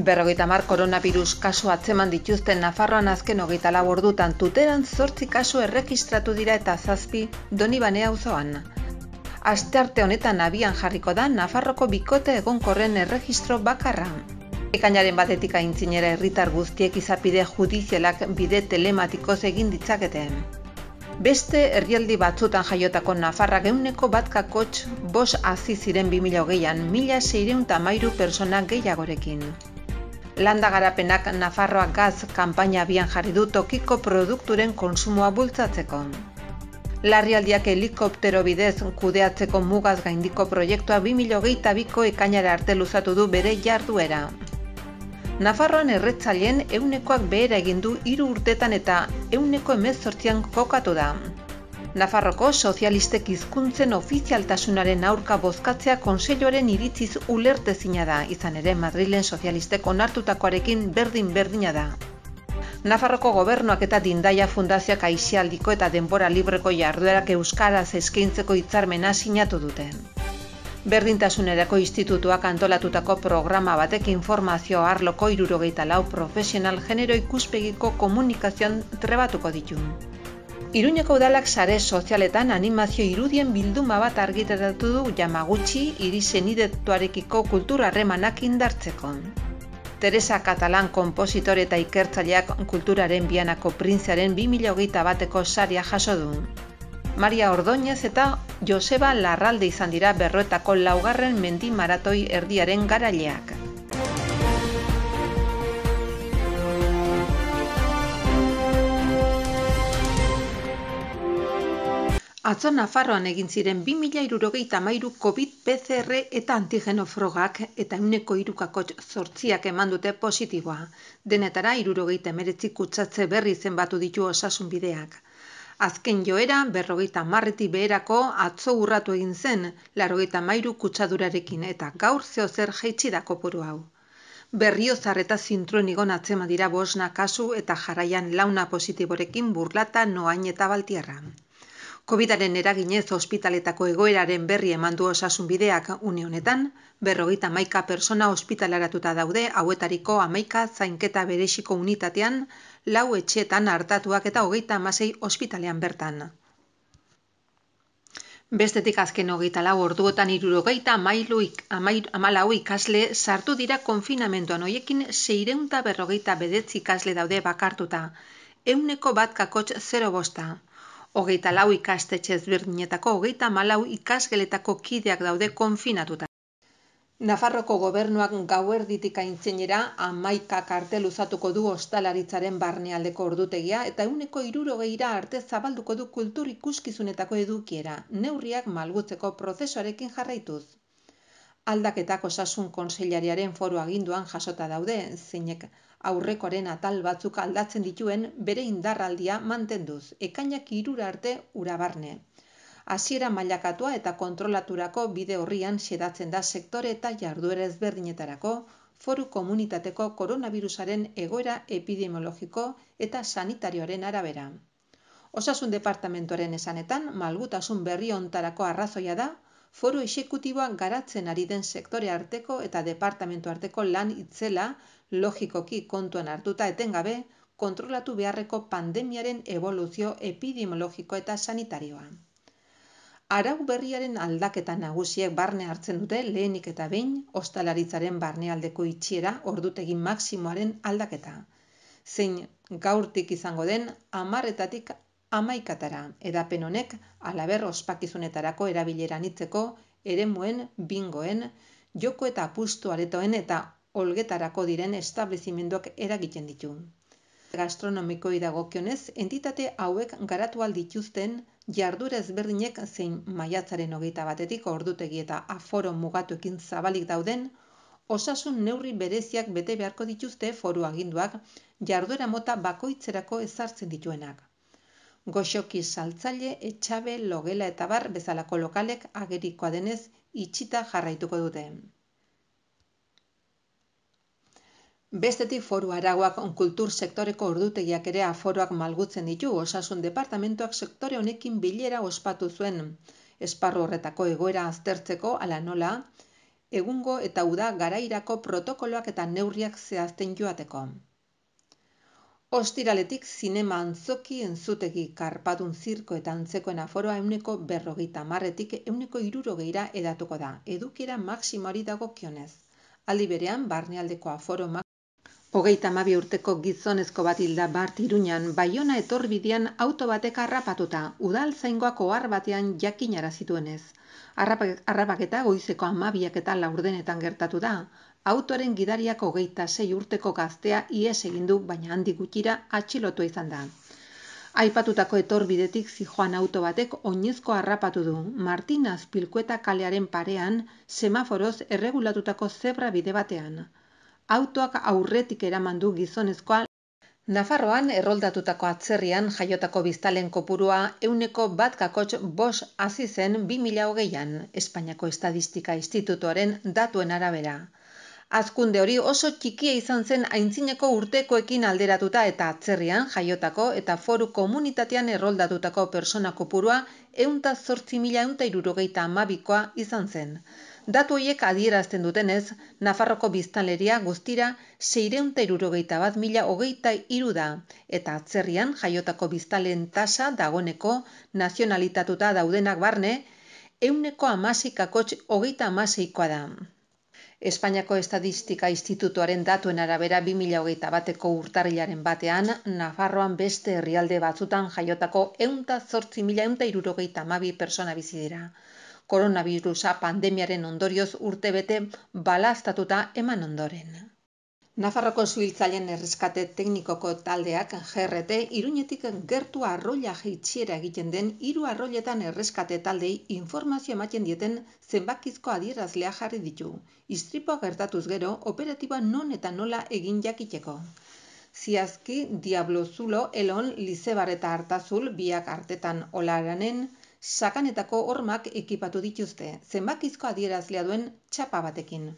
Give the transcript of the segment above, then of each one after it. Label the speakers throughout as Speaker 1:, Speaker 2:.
Speaker 1: 50 koronavirus kasu atzeman dituzten Nafarroan azken 24 ordutan tuteran 8 kasu erregistratu dira eta 7 Donibane auzoan. Astearte honetan abian jarriko da Nafarroko bikote egonkorren erregistro bakarra. Ekainaren batetik aintzinera herritar guztiek izapide judizialak bide telematikoz egin ditzakete. Beste herrialdi batzutan jaiotako Nafarrak 100 bos hazi ziren 2020an 1613 persona gehiagorekin. Landa Garapenak Nafarroa Gaz kanpaina abian jarri du tokiko produkturen kontsumoa bultzatzeko. Larrialdiak helikoptero bidez kudeatzeko mugaz gaindiko proiektua 2022ko ekainara arte luzatu du bere jarduera. Nafarroan erretzaileen 100koak behera egin du 3 urtetan eta 118an kokatu da. Nafarroko sozialistek hizkuntzen ofizialtasunaren aurka bozkatzea kontseiluaren iritziz ulertezina da, izan ere Madrilen sozialistek onartutakoarekin berdin-berdina da. Nafarroko gobernuak eta Dindaia Fundazioak aisialdiko eta denbora libreko jarduerak euskaraz eskaintzeko hitzarmena sinatu dute. Berdintasunerako institutuak antolatutako programa batek informazio arloko 74 profesional genero ikuspegiko komunikazioan trebatuko ditu. Iruñeko udalak sare sozialetan animazio irudien bilduma bat argitaratu du Yamaguchi hiri senidetuarekiko kultur harremanak indartzeko. Teresa Katalan konpositore eta ikertzaileak kulturaren bianako printzearen 2021ko saria jaso du. Maria Ordoñez eta Joseba Larralde izan dira Berroetako 4. mendi maratoi erdiaren garaileak. Atzo Nafarroan egin ziren 2073 COVID-PCR eta antigeno frogak eta 103,8 eman dute positiboa. Denetara 69 kutsatze berri zenbatu ditu osasun bideak. Azken joera 50 beherako atzo urratu egin zen 83 kutsadurarekin eta gaur zeozer jaitsi da kopuru hau. Berriozar eta Zintruenigon atzema dira 5 kasu eta jarraian 4 positiborekin Burlata, Noain eta Baltierra. Covidaren eraginez ospitaletako egoeraren berri eman du osasun bideak une honetan, 51 persona ospitalaratuta daude, hauetariko 11 zainketa bereziko unitatean, 4 etxeetan artatuak eta 36 ospitalean bertan. Bestetik azken 24 orduotan 74 ikasle sartu dira konfinamentuan, hoiekin 649 ikasle daude bakartuta, 100,05. 24 ikastetxe ezberdinetako 34 ikasgeletako kideak daude konfinatuta. Nafarroko gobernuak gauerditik aintzinera 11 kartel luzatuko du ostalaritzaren barnealdeko ordutegia eta 160 arte zabalduko du kultur ikuskizunetako edukiera, neurriak malgutzeko prozesuarekin jarraituz. Aldaketak osasun kontseilariaren foru aginduan jasota daude, zeinek aurrekoaren atal batzuk aldatzen dituen bere indarraldia mantenduz, ekainak 3 arte urabarne. Hasiera mailakatua eta kontrolaturako bide horrian xedatzen da sektore eta jarduera ezberdinetarako foru komunitateko koronavirusaren egoera epidemiologiko eta sanitarioaren arabera. Osasun departamentuaren esanetan, malgutasun berri hontarako arrazoia da, foru exekutiboa garatzen ari den sektore arteko eta departamentu arteko lan itzela logikoki kontuan hartuta etengabe kontrolatu beharreko pandemiaren eboluzio epidemiologiko eta sanitarioa. Arau berriaren aldaketa nagusiek barne hartzen dute lehenik eta behin ostalaritzaren barnealdeko itxiera ordutegi maximoaren aldaketa, zein gaurtik izango den 10 11 edapen honek halaber ospakizunetarako erabilera anitzeko eremuen, bingoen, joko eta apustu aretoen eta olgetarako diren establezimenduak eragiten ditu. Gastronomikoi dagokionez, entitate hauek garatu dituzten jarduera ezberdinek zein maiatzaren 21etik ordutegi eta aforo mugatuekin zabalik dauden, osasun neurri bereziak bete beharko dituzte foru aginduak jarduera mota bakoitzerako ezartzen dituenak. Goxoki saltzaile, etxabe, logela eta bar bezalako lokalek agerikoa denez itxita jarraituko dute. Bestetik foru arauak kultur sektoreko ordutegiak ere aforoak malgutzen ditu, osasun departamentuak sektore honekin bilera ospatu zuen. Esparru horretako egoera aztertzeko ala nola, egungo eta uda garairako protokoloak eta neurriak zehazten joateko. Ostiraletik zinema antzoki, entzutegi, karpadun, zirko eta antzekoen aforoa 50%tik 60%ra hedatuko da, edukiera maximoari dagokionez. Aldi berean, barnealdeko aforo 32 urteko gizonezko bat hilda bart Iruñan, Baiona etorbidean auto batek harrapatuta, udaltzaingoak ohar batean jakinarazi duenez. Harrapaketa goizeko 12:04 gertatu da. Autoaren gidariak 26 urteko gaztea ihes egin du, baina handik gutxira atxilotua izan da. Aipatutako etorbidetik zihoan auto batek oinezko harrapatu du, Martin Azpilkueta kalearen parean, semaforoz erregulatutako zebra bide batean. Autoak aurretik eraman du gizonezkoa. Nafarroan erroldatutako atzerrian jaiotako biztanleen kopurua 1,5 hasi zen 2020an, Espainiako Estatistika Institutuaren datuen arabera. Hazkunde hori oso txikia izan zen aintzineko urtekoekin alderatuta eta atzerrian jaiotako eta foru komunitatean erroldatutako persona kopurua 108.172 izan zen. Datu horiek adierazten dutenez, Nafarroko biztanleria guztira 661.023 da, eta atzerrian jaiotako biztanleen tasa dagoeneko nazionalitatuta daudenak barne 1,6,36 da. Espainiako Estatistika Institutuaren datuen arabera 2021ko urtarrilaren batean, Nafarroan beste herrialde batzutan jaiotako 108.172 persona bizi dira. Koronabirusa pandemiaren ondorioz urtebete balaztatuta eman ondoren. Nafarroko suhiltzaileen erreskate teknikoko taldeak GRT Iruñetik gertu arroila jaitsiera egiten den 3 arroiletan erreskate taldei informazio ematen dieten zenbakizko adierazlea jarri ditu. Istripua gertatuz gero, operatiboa non eta nola egin jakiteko. Ziazki, Diablozulo, Elon, Lizebar eta Artazul, biak artetan Olaranen, sakanetako hormak ekipatu dituzte, zenbakizko adierazlea duen txapa batekin.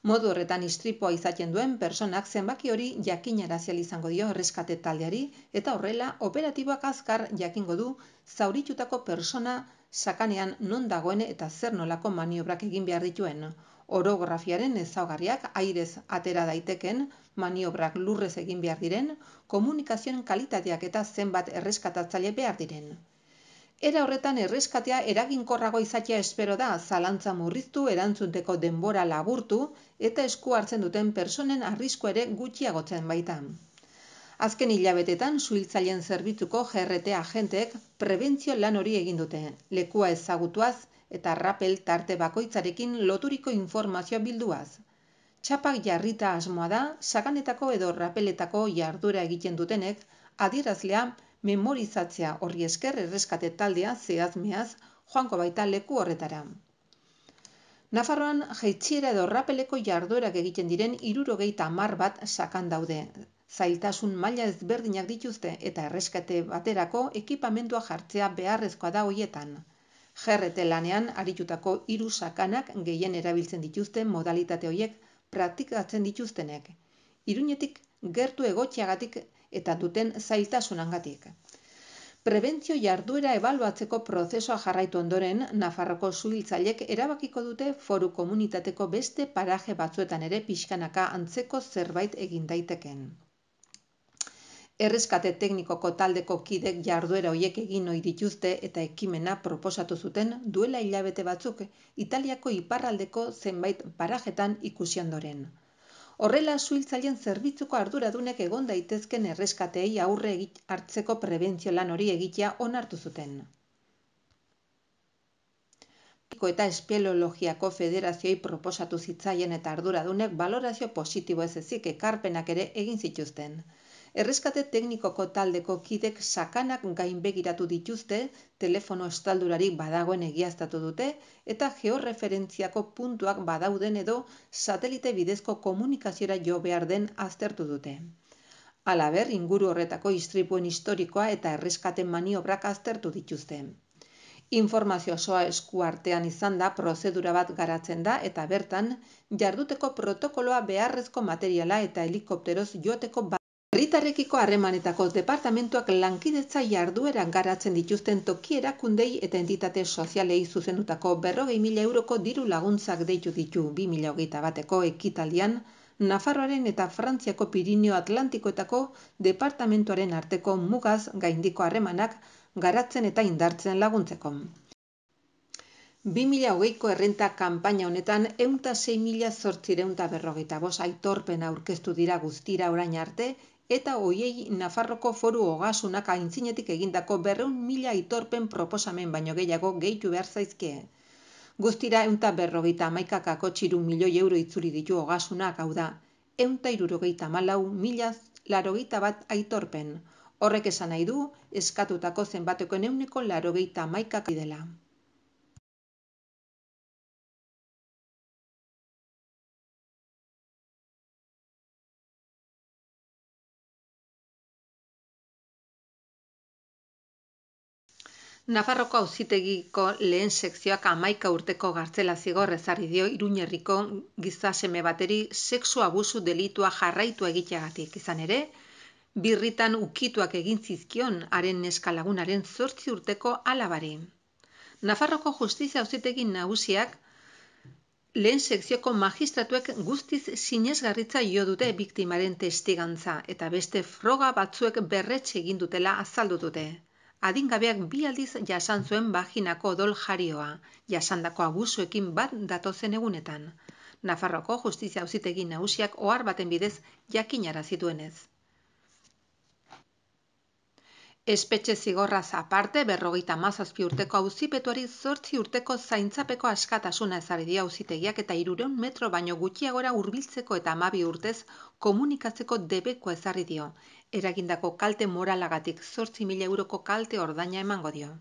Speaker 1: Modu horretan istripua izaten duen personak zenbaki hori jakinarazi ahal izango dio erreskate taldeari eta horrela operatiboak azkar jakingo du zauritutako persona sakanean non dagoen eta zer nolako maniobrak egin behar dituen. Orografiaren ezaugarriak airez atera daiteken, maniobrak lurrez egin behar diren, komunikazioen kalitateak eta zenbat erreskatatzaile behar diren. Era horretan erreskatea eraginkorrago izatea espero da, zalantza murriztu, erantzuteko denbora laburtu eta esku hartzen duten personen arriskua ere gutxiagotzen baita. Azken hilabetetan suhiltzaileen zerbitzuko GRT agenteek prebentzio lan hori egin dute, lekua ezagutuaz eta rappel tarte bakoitzarekin loturiko informazioa bilduaz. Txapak jarrita asmoa da, sakanetako edo rapeletako jarduera egiten dutenek adierazlea memorizatzea, horri esker erreskate taldea zehaz-mehaz joango baita leku horretara. Nafarroan jaitsiera edo rapeleko jarduerak egiten diren 70 bat sakan daude. Zailtasun maila ezberdinak dituzte eta erreskate baterako ekipamendua jartzea beharrezkoa da hoietan. GRT lanean aritutako 3 sakanak gehien erabiltzen dituzte modalitate horiek praktikatzen dituztenek. Iruñetik gertu egotzeagatik eta duten zailtasunangatik. Prebentzio jarduera ebaluatzeko prozesua jarraitu ondoren, Nafarroko suhiltzaileek erabakiko dute foru komunitateko beste paraje batzuetan ere pixkanaka antzeko zerbait egin daiteken. Erreskate teknikoko taldeko kidek jarduera horiek egin ohi dituzte eta ekimena proposatu zuten duela hilabete batzuk Italiako iparraldeko zenbait parajetan ikusi ondoren. Horrela, suhiltzaileen zerbitzuko arduradunek egon daitezken erreskateei aurre hartzeko prebentzio lan hori egitea onartu zuten. Eta Espeleologiako Federazioei proposatu zitzaien eta arduradunek balorazio positibo ez ezik ekarpenak ere egin zituzten. Erreskate teknikoko taldeko kidek sakanak gainbegiratu dituzte, telefono estaldurarik badagoen egiaztatu dute eta georreferentziako puntuak badauden edo satelite bidezko komunikaziora jo behar den aztertu dute. Halaber, inguru horretako istripuen historikoa eta erreskate maniobrak aztertu dituzte. Informazio osoa esku artean izan da prozedura bat garatzen da eta bertan jarduteko protokoloa beharrezko materiala eta helikopteroz joateko Herritarrekiko harremanetako departamentuak lankidetza jarduerak garatzen dituzten toki erakundei eta entitate sozialei zuzendutako 40.000 euroko diru laguntzak deitu ditu 2021eko ekitaldian Nafarroaren eta Frantziako Pirinio Atlantikoetako departamentuaren arteko mugaz gaindiko harremanak garatzen eta indartzen laguntzeko. 2020ko errenta kanpaina honetan 106.845 aitorpen aurkeztu dira guztira orain arte eta horiei Nafarroko Foru Ogasunak aintzinetik egindako 200.000 aitorpen proposamen baino gehiago gehitu behar zaizkie. Guztira 151,3 milioi euro itzuli ditu Ogasunak, hau da, 174.081 aitorpen. Horrek esan nahi du, eskatutako zenbatekoen 81% dela. Nafarroko Auzitegiko lehen sekzioak 11 urteko gartzela zigor ezarri dio Iruñerriko gizaseme bateri sexu abusu delitua jarraitu egiteagatik. Izan ere, birritan ukituak egin zizkion haren neska lagunaren 8 urteko alabari. Nafarroko Justizia Auzitegi Nagusiak lehen sekzioko magistratuek guztiz sinesgarritza jo dute biktimaren testigantza eta beste froga batzuek berretxe egin dutela azaldu dute. Adingabeak 2 aldiz jasan zuen baginako odol jarioa, jasandako abusuekin bat datozen egunetan. Nafarroko Justizia Auzitegi Nagusiak ohar baten bidez jakinarazi duenez. Espetxe zigorraz aparte, 57 urteko auzipetuari 8 urteko zaintzapeko askatasuna ezarri dio auzitegiak eta 300 metro baino gutxiagora hurbiltzeko eta 12 urtez komunikatzeko debekoa ezarri dio. Eragindako kalte moralagatik 8.000 euroko kalte ordaina emango dio.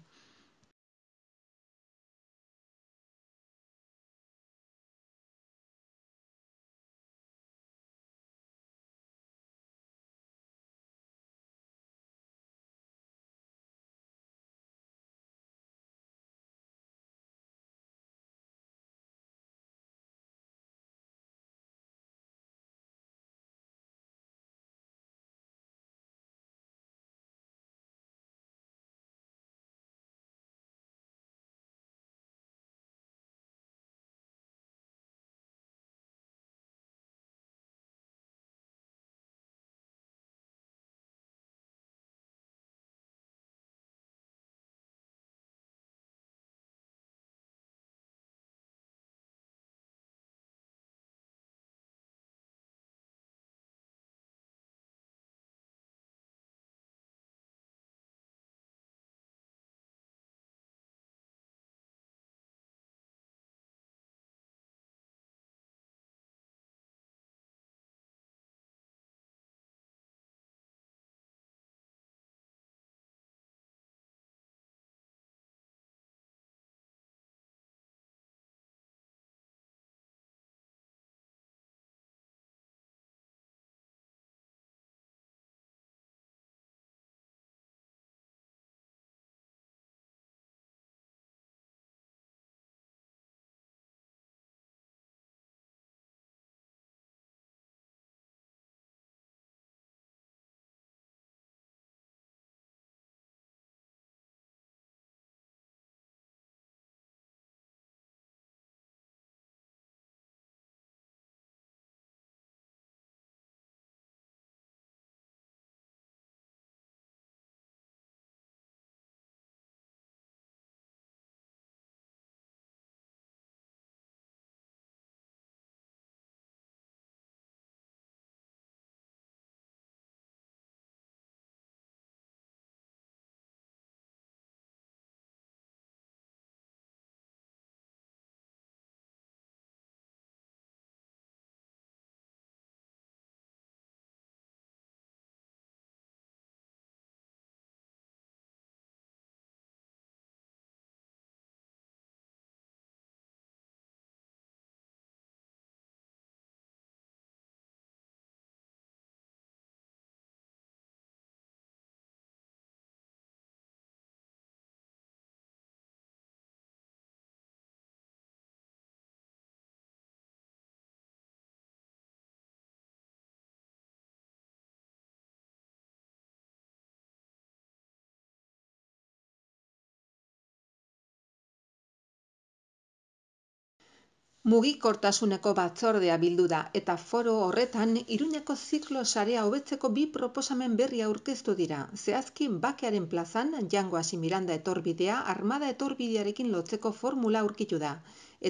Speaker 1: Mugikortasuneko batzordea bildu da eta foro horretan Iruñeko ziklo sarea hobetzeko 2 proposamen berri aurkeztu dira. Zehazki bakearen plazan Jango Hasi Miranda etorbidea armada etorbidearekin lotzeko formula aurkitu da.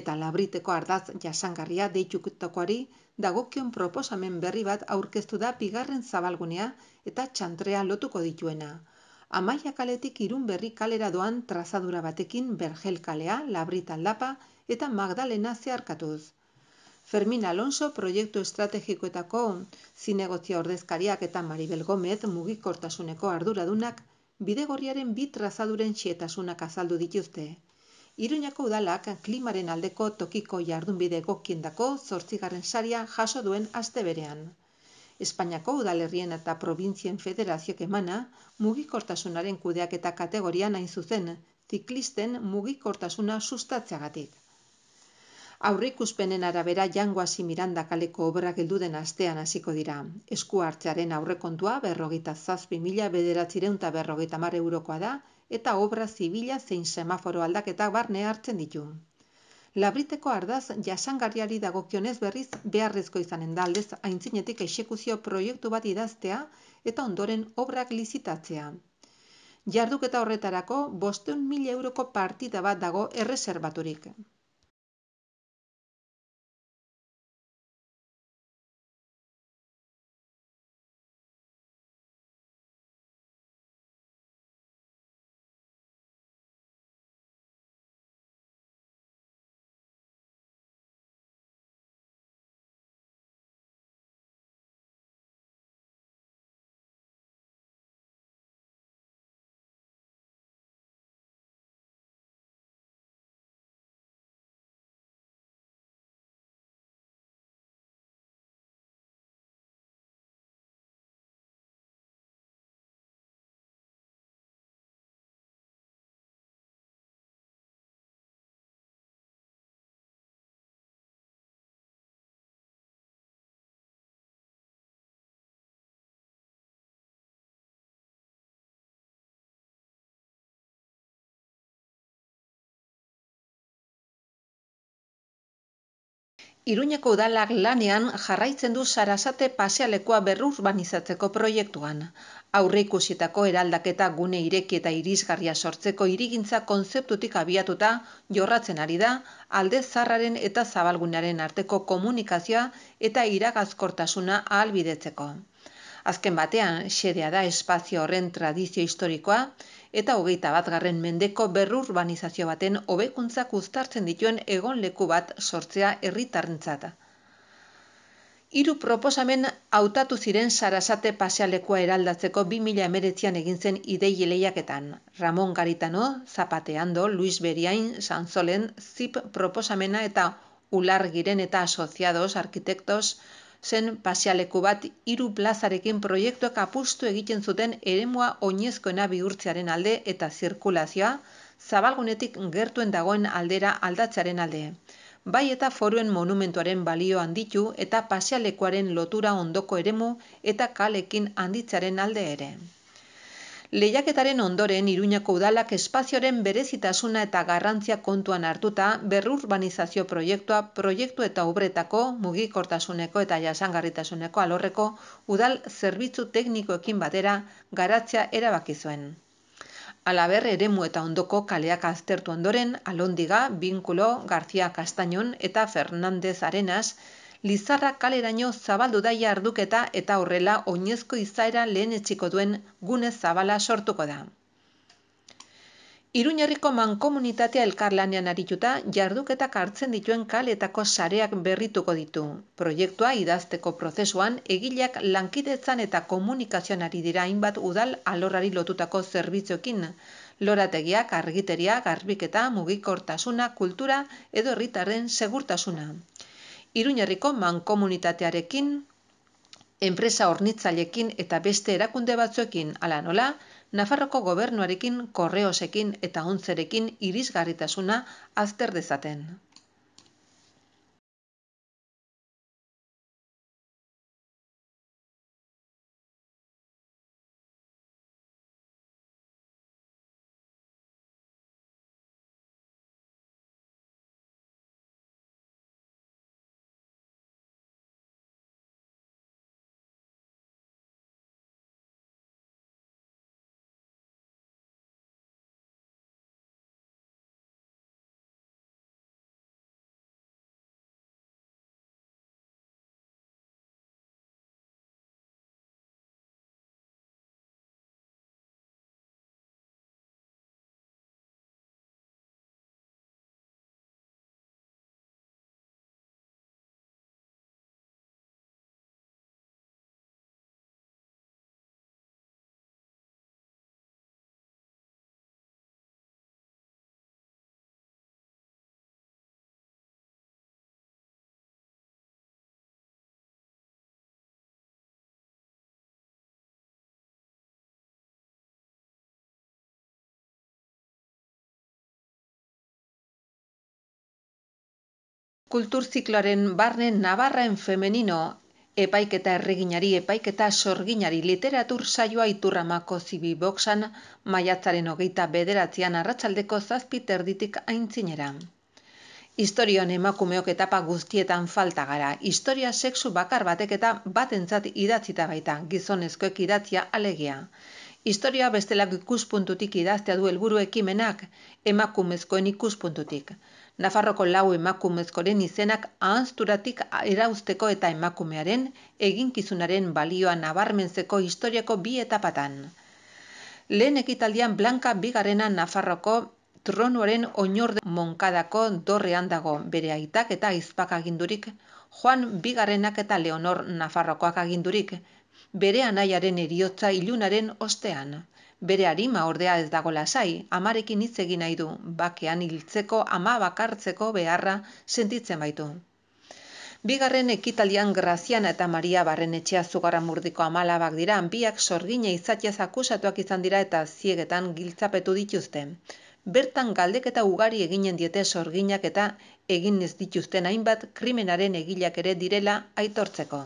Speaker 1: Eta Labriteko ardatz jasangarria deitutakoari dagokion proposamen berri bat aurkeztu da bigarren zabalgunea eta txantrea lotuko dituena. Amaia kaletik Irunberri kalera doan trazadura batekin Bergel kalea, Labrit aldapa eta Magdalena zeharkatuz. Fermin Alonso proiektu estrategikoetako zinegotzi ordezkariak eta Maribel Gomez mugikortasuneko arduradunak bidegorriaren 2 trazaduren xehetasunak azaldu dituzte. Iruñako udalak klimaren aldeko tokiko jardunbide egokiendako 8. saria jaso duen aste berean. Espainiako udalerrien eta probintzien federazioak emana mugikortasunaren kudeaketa kategorian hain zuzen, ziklisten mugikortasuna sustatzeagatik. Aurreikuspenen arabera Jango Hasi Miranda kaleko obrak heldu den astean hasiko dira. Esku hartzearen aurrekontua 57.950 eurokoa da eta obra zibila zein semaforo aldaketak barne hartzen ditu. Labriteko ardaz jasangarriari dagokionez berriz beharrezko izanen da aldez aintzinetik exekuzio proiektu bat idaztea eta ondoren obrak lizitatzea. Jarduketa horretarako 500.000 euroko partida bat dago erreserbaturik. Iruñeko udalak lanean jarraitzen du Sarasate pasealekua berrurbanizatzeko proiektuan. Aurreikusitako eraldaketa gune ireki eta irisgarria sortzeko hirigintza kontzeptutik abiatuta jorratzen ari da alde zaharraren eta zabalgunearen arteko komunikazioa eta iragazkortasuna ahalbidetzeko. Azken batean, xedea da espazio horren tradizio historikoa eta 21. mendeko berrurbanizazio baten hobekuntzak uztartzen dituen egonleku bat sortzea herritarrentzat. 3 proposamen hautatu ziren Sarasate pasealekua eraldatzeko 2019an egin zen idei lehiaketan. Ramon Garitano, Zapateando, Luis Beriain, Sanzolen, ZIP proposamena eta Ulargiren eta Asociados Arkitektos zen pasealeku bat 3 plazarekin proiektuak apustu egiten zuten eremua oinezkoena bihurtzearen alde eta zirkulazioa zabalgunetik gertuen dagoen aldera aldatzearen alde. Bai eta foruen monumentuaren balio handitu eta pasealekuaren lotura ondoko eremu eta kalekin handitzearen alde ere. Lehiaketaren ondoren Iruñeko udalak espazioaren berezitasuna eta garrantzia kontuan hartuta berrurbanizazio proiektu eta obretako mugikortasuneko eta jasangarritasuneko alorreko udal zerbitzu teknikoekin batera garatzea erabaki zuen. Halaber, eremu eta ondoko kaleak aztertu ondoren Alondiga, Binkulo, García Castañon eta Fernández Arenas Lizarra kaleraino zabaldu da jarduketa eta horrela oinezko izaera lehenetsiko duen gune zabala sortuko da. Iruñerriko mankomunitatea elkarlanean arituta jarduketak hartzen dituen kaleetako sareak berrituko ditu. Proiektua idazteko prozesuan egileak lankidetzan eta komunikazioan ari dira hainbat udal alorrari lotutako zerbitzuekin, lorategiak, argiteria, garbiketa, mugikortasuna, kultura edo herritarren segurtasuna. Iruñerriko mankomunitatearekin, enpresa hornitzaileekin eta beste erakunde batzuekin, hala nola, Nafarroko gobernuarekin, Korreosekin eta Ontzerekin irisgarritasuna azter dezaten. Kultur zikloaren barne Navarra en femenino, epaiketa erreginari, epaiketa sorginari, literatur saioa Iturramako Zibiboxan, maiatzaren 29an arratsaldeko 7:30 aintzinera. Historian emakumeok etapa guztietan falta gara. Historia sexu bakar batek eta batentzat idatzita baita, gizonezkoek idatzia alegia. Historia bestelako ikuspuntutik idaztea du helburu ekimenak, emakumezkoen ikuspuntutik. Nafarroko 4 emakumezkoren izenak ahanzturatik erauzteko eta emakumearen eginkizunaren balioa nabarmentzeko historiako 2 etapatan. Lehen ekitaldian Blanka bigarrena Nafarroko tronuaren oinorde Monkadako dorrean dago, bere aitak eta aizpak agindurik, Juan bigarrenak eta Leonor Nafarrokoak agindurik, bere anaiaren heriotza ilunaren ostean. Bere arima ordea ez dago lasai, amarekin hitz egin nahi du, bakean hiltzeko ama bakartzeko beharra sentitzen baitu. Bigarren ekitaldian Graziana eta Maria Barrenetxea Zugarramurdiko ama-alabak dira, biak sorgina izatiaz akusatuak izan dira eta ziegetan giltzapetu dituzte. Bertan galdeketa ugari eginen diete sorginak eta egin ez dituzten hainbat krimenaren egileak ere direla aitortzeko.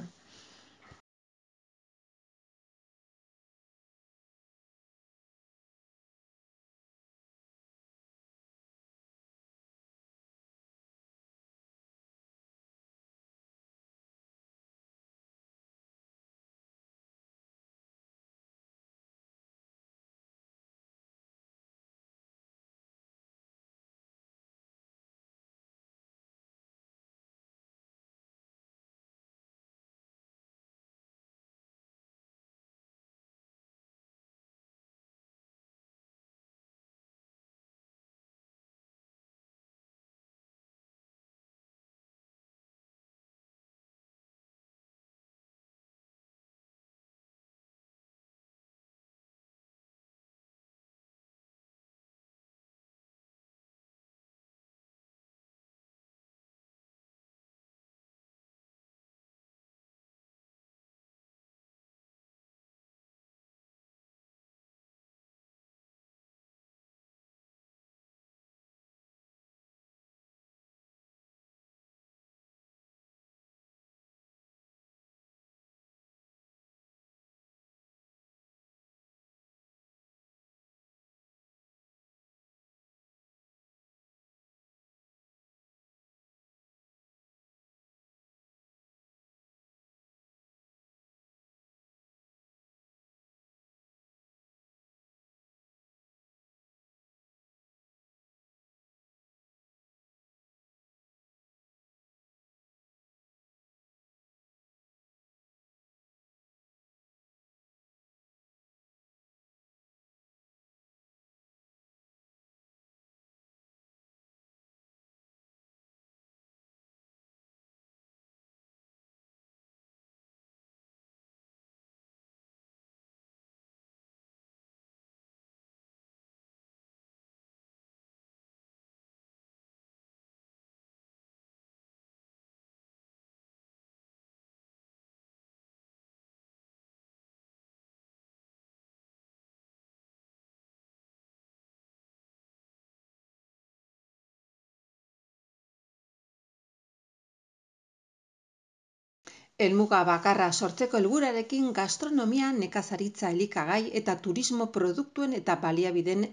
Speaker 1: Helmuga bakarra sortzeko helburarekin gastronomia, nekazaritza, elikagai eta turismo produktuen eta baliabideen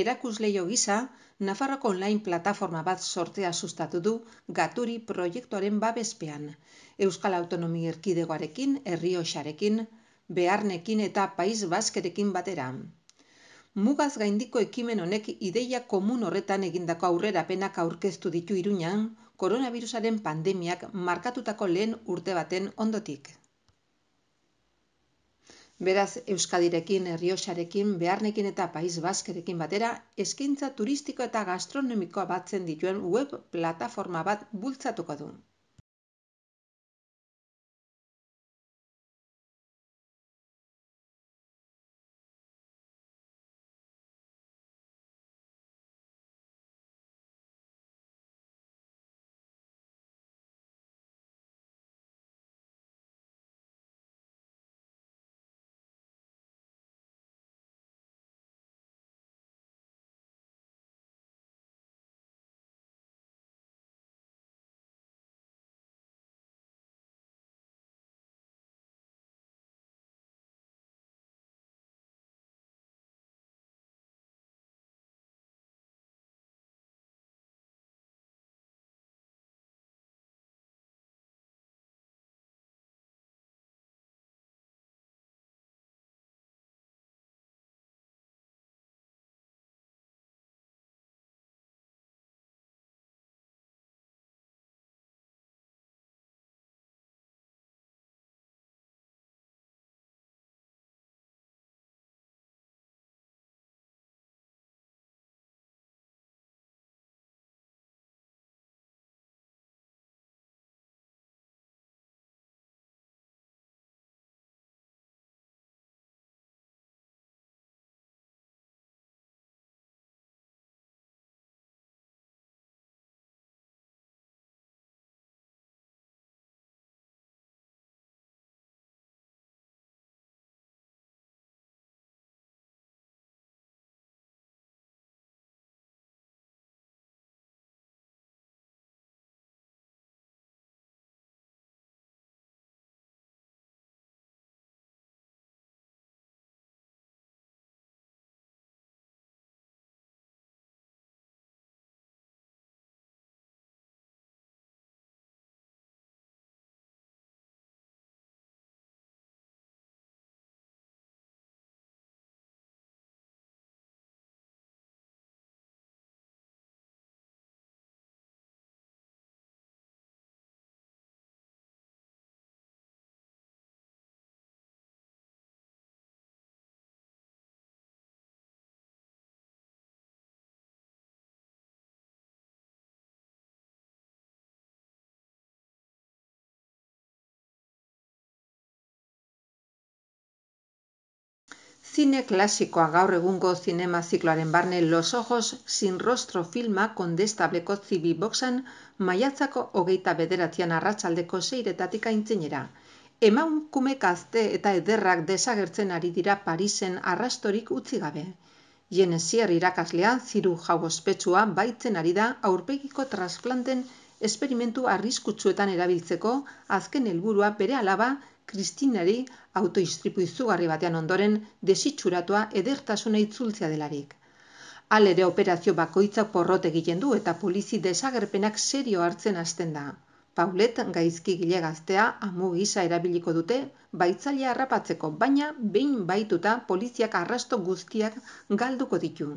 Speaker 1: erakusleiho gisa, Nafarroko online plataforma bat sortzea sustatu du Gaturi proiektuaren babespean. Euskal Autonomia Erkidegoarekin, Errioxarekin, Bearnekin eta Pais Baskerekin batera. Mugaz gaindiko ekimen honek ideia komun horretan egindako aurrerapenak aurkeztu ditu Iruñan, koronabirusaren pandemiak markatutako lehen urte baten ondotik. Beraz, Euskadirekin, Errioxarekin, Bearnekin eta Pais Baskerekin batera, eskaintza turistiko eta gastronomikoa batzen dituen web plataforma bat bultzatuko du. Zine klasikoa gaur egungo zinema zikloaren barne Los ojos sin rostro filma Kondestableko Zibi-boxan maiatzako 29 arratsaldeko 6 aintzinera. Emakume gazte eta ederrak desagertzen ari dira Parisen arrastorik utzi gabe. Jenesier irakaslea zirujau ospetsua baitzen ari da aurpegiko transplanten esperimentu arriskutsuetan erabiltzeko azken helburua bere alaba Kristinari autoistripu izugarri batean ondoren desitxuratua edertasuna itzultzea delarik. Halere operazio bakoitzak porrot egiten du eta polizi desagerpenak serio hartzen hasten da. Paulette gaizkigile gaztea amu gisa erabiliko dute baitzailea harrapatzeko, baina behin bahituta poliziak arrasto guztiak galduko ditu.